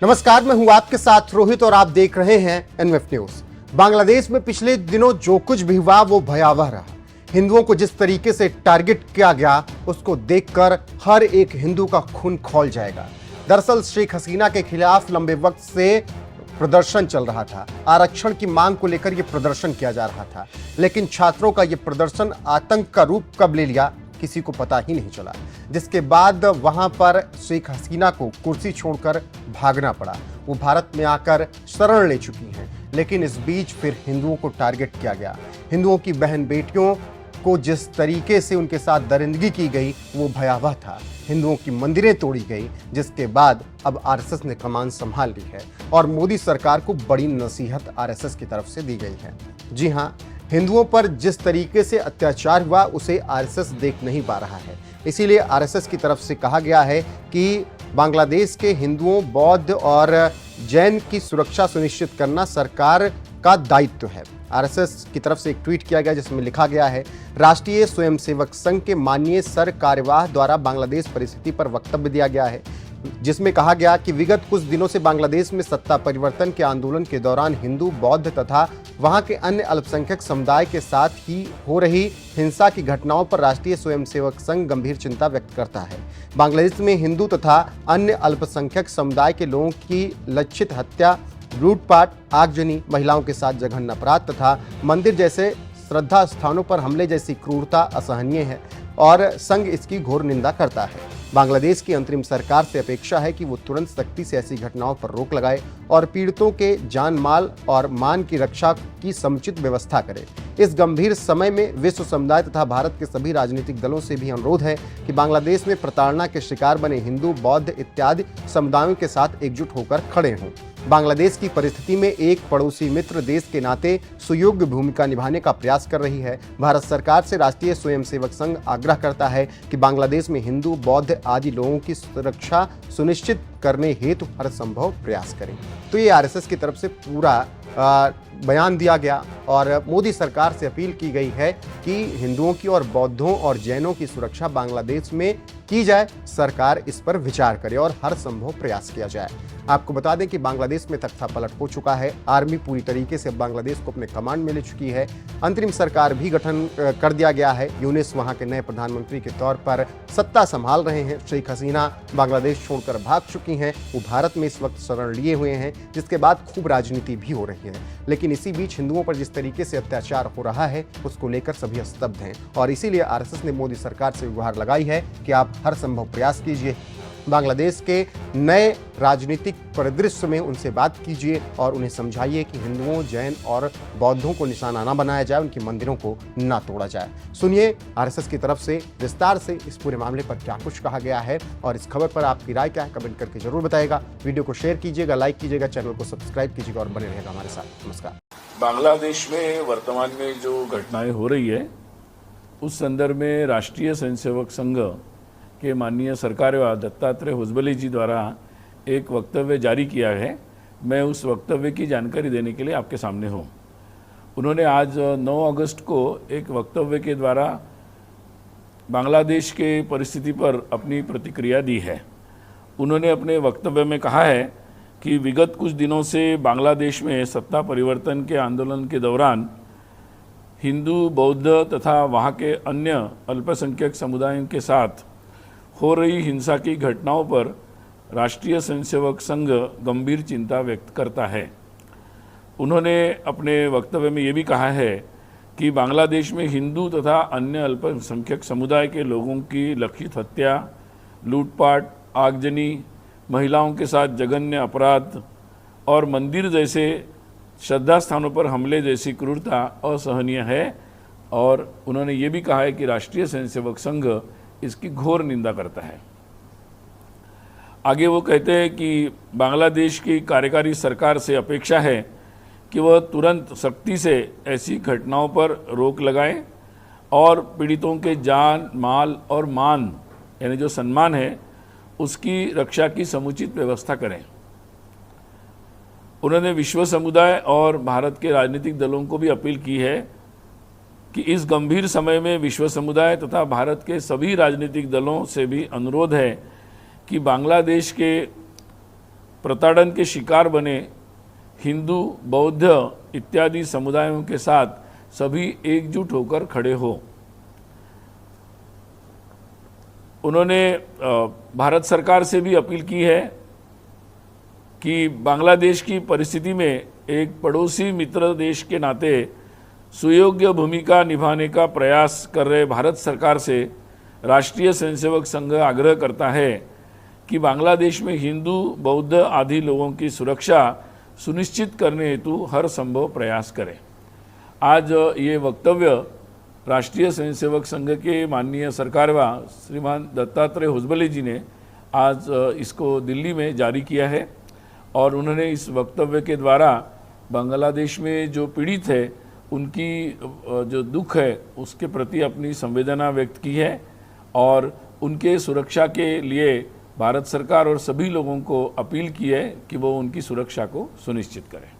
नमस्कार, मैं हूं आपके साथ रोहित और आप देख रहे हैं एनएफ न्यूज। बांग्लादेश में पिछले दिनों जो कुछ भी हुआ वो भयावह रहा। हिंदुओं को जिस तरीके से टारगेट किया गया उसको देखकर हर एक हिंदू का खून खौल जाएगा। दरअसल शेख हसीना के खिलाफ लंबे वक्त से प्रदर्शन चल रहा था। आरक्षण की मांग को लेकर यह प्रदर्शन किया जा रहा था, लेकिन छात्रों का यह प्रदर्शन आतंक का रूप कब ले लिया किसी को पता ही नहीं चला, जिसके बाद वहां पर शेख हसीना को कुर्सी छोड़कर भागना पड़ा। वो भारत में आकर शरण ले चुकी हैं, लेकिन इस बीच फिर हिंदुओं को टारगेट किया गया। हिंदुओं की बहन बेटियों को जिस तरीके से उनके साथ दरिंदगी की गई वो भयावह था। हिंदुओं की मंदिरें तोड़ी गई, जिसके बाद अब आरएसएस ने कमान संभाल ली है और मोदी सरकार को बड़ी नसीहत आरएसएस की तरफ से दी गई है। जी हां, हिंदुओं पर जिस तरीके से अत्याचार हुआ उसे आरएसएस देख नहीं पा रहा है। इसीलिए आरएसएस की तरफ से कहा गया है कि बांग्लादेश के हिंदुओं, बौद्ध और जैन की सुरक्षा सुनिश्चित करना सरकार का दायित्व है। आरएसएस की तरफ से एक ट्वीट किया गया जिसमें लिखा गया है, राष्ट्रीय स्वयंसेवक संघ के माननीय सर कार्यवाह द्वारा बांग्लादेश परिस्थिति पर वक्तव्य दिया गया है, जिसमें कहा गया कि विगत कुछ दिनों से बांग्लादेश में सत्ता परिवर्तन के आंदोलन के दौरान हिंदू, बौद्ध तथा वहां के अन्य अल्पसंख्यक समुदाय के साथ ही हो रही हिंसा की घटनाओं पर राष्ट्रीय स्वयंसेवक संघ गंभीर चिंता व्यक्त करता है। बांग्लादेश में हिंदू तथा अन्य अल्पसंख्यक समुदाय के लोगों की लक्षित हत्या, लूटपाट, आगजनी, महिलाओं के साथ जघन्य अपराध तथा मंदिर जैसे श्रद्धा स्थानों पर हमले जैसी क्रूरता असहनीय है और संघ इसकी घोर निंदा करता है। बांग्लादेश की अंतरिम सरकार से अपेक्षा है कि वो तुरंत सख्ती से ऐसी घटनाओं पर रोक लगाए और पीड़ितों के जान माल और मान की रक्षा की समुचित व्यवस्था करे। इस गंभीर समय में विश्व समुदाय तथा भारत के सभी राजनीतिक दलों से भी अनुरोध है कि बांग्लादेश में प्रताड़ना के शिकार बने हिंदू, बौद्ध इत्यादि समुदायों के साथ एकजुट होकर खड़े हों। बांग्लादेश की परिस्थिति में एक पड़ोसी मित्र देश के नाते सुयोग्य भूमिका निभाने का प्रयास कर रही है। भारत सरकार से राष्ट्रीय स्वयंसेवक संघ आग्रह करता है कि बांग्लादेश में हिंदू, बौद्ध आदि लोगों की सुरक्षा सुनिश्चित करने हेतु हर संभव प्रयास करें। तो ये आरएसएस की तरफ से पूरा बयान दिया गया और मोदी सरकार से अपील की गई है कि हिंदुओं की और बौद्धों और जैनों की सुरक्षा बांग्लादेश में की जाए। सरकार इस पर विचार करे और हर संभव प्रयास किया जाए। आपको बता दें कि बांग्लादेश में तख्तापलट हो चुका है। आर्मी पूरी तरीके से बांग्लादेश को अपने कमांड में ले चुकी है। अंतरिम सरकार भी गठन कर दिया गया है। यूनिस वहां के नए प्रधानमंत्री के तौर पर सत्ता संभाल रहे हैं। शेख हसीना बांग्लादेश छोड़कर भाग चुकी हैं। वो भारत में इस वक्त शरण लिए हुए हैं, जिसके बाद खूब राजनीति भी हो रही है। लेकिन इसी बीच हिंदुओं पर जिस तरीके से अत्याचार हो रहा है उसको लेकर सभी स्तब्ध हैं और इसीलिए आरएसएस ने मोदी सरकार से गुहार लगाई है कि आप हर संभव प्रयास कीजिए, बांग्लादेश के नए राजनीतिक परिदृश्य में उनसे बात कीजिए और उन्हें समझाइए कि हिंदुओं, जैन और बौद्धों को निशाना ना बनाया जाए, उनकी मंदिरों को ना तोड़ा जाए। सुनिए आरएसएस की तरफ से विस्तार से इस पूरे मामले पर क्या कुछ कहा गया है और इस खबर पर आपकी राय क्या है, कमेंट करके जरूर बताइएगा। वीडियो को शेयर कीजिएगा, लाइक कीजिएगा, चैनल को सब्सक्राइब कीजिएगा और बने रहेगा हमारे साथ। नमस्कार। बांग्लादेश में वर्तमान में जो घटनाएं हो रही है उस संदर्भ में राष्ट्रीय स्वयंसेवक संघ के माननीय सरकार्यवाह दत्तात्रेय होसबले जी द्वारा एक वक्तव्य जारी किया है। मैं उस वक्तव्य की जानकारी देने के लिए आपके सामने हूँ। उन्होंने आज 9 अगस्त को एक वक्तव्य के द्वारा बांग्लादेश के परिस्थिति पर अपनी प्रतिक्रिया दी है। उन्होंने अपने वक्तव्य में कहा है कि विगत कुछ दिनों से बांग्लादेश में सत्ता परिवर्तन के आंदोलन के दौरान हिंदू, बौद्ध तथा वहाँ के अन्य अल्पसंख्यक समुदायों के साथ हो रही हिंसा की घटनाओं पर राष्ट्रीय स्वयंसेवक संघ गंभीर चिंता व्यक्त करता है। उन्होंने अपने वक्तव्य में ये भी कहा है कि बांग्लादेश में हिंदू तथा अन्य अल्पसंख्यक समुदाय के लोगों की लक्षित हत्या, लूटपाट, आगजनी, महिलाओं के साथ जघन्य अपराध और मंदिर जैसे श्रद्धा स्थानों पर हमले जैसी क्रूरता असहनीय है और उन्होंने ये भी कहा है कि राष्ट्रीय स्वयंसेवक संघ इसकी घोर निंदा करता है। आगे वो कहते हैं कि बांग्लादेश की कार्यकारी सरकार से अपेक्षा है कि वह तुरंत सख्ती से ऐसी घटनाओं पर रोक लगाए और पीड़ितों के जान, माल और मान यानी जो सम्मान है उसकी रक्षा की समुचित व्यवस्था करें। उन्होंने विश्व समुदाय और भारत के राजनीतिक दलों को भी अपील की है कि इस गंभीर समय में विश्व समुदाय तथा भारत के सभी राजनीतिक दलों से भी अनुरोध है कि बांग्लादेश के प्रताड़न के शिकार बने हिंदू, बौद्ध इत्यादि समुदायों के साथ सभी एकजुट होकर खड़े हो। उन्होंने भारत सरकार से भी अपील की है कि बांग्लादेश की परिस्थिति में एक पड़ोसी मित्र देश के नाते सुयोग्य भूमिका निभाने का प्रयास कर रहे भारत सरकार से राष्ट्रीय स्वयंसेवक संघ आग्रह करता है कि बांग्लादेश में हिंदू, बौद्ध आदि लोगों की सुरक्षा सुनिश्चित करने हेतु हर संभव प्रयास करें। आज ये वक्तव्य राष्ट्रीय स्वयंसेवक संघ के माननीय सरकारवा श्रीमान दत्तात्रेय होसबले जी ने आज इसको दिल्ली में जारी किया है और उन्होंने इस वक्तव्य के द्वारा बांग्लादेश में जो पीड़ित है उनकी जो दुख है उसके प्रति अपनी संवेदना व्यक्त की है और उनके सुरक्षा के लिए भारत सरकार और सभी लोगों को अपील की है कि वो उनकी सुरक्षा को सुनिश्चित करें।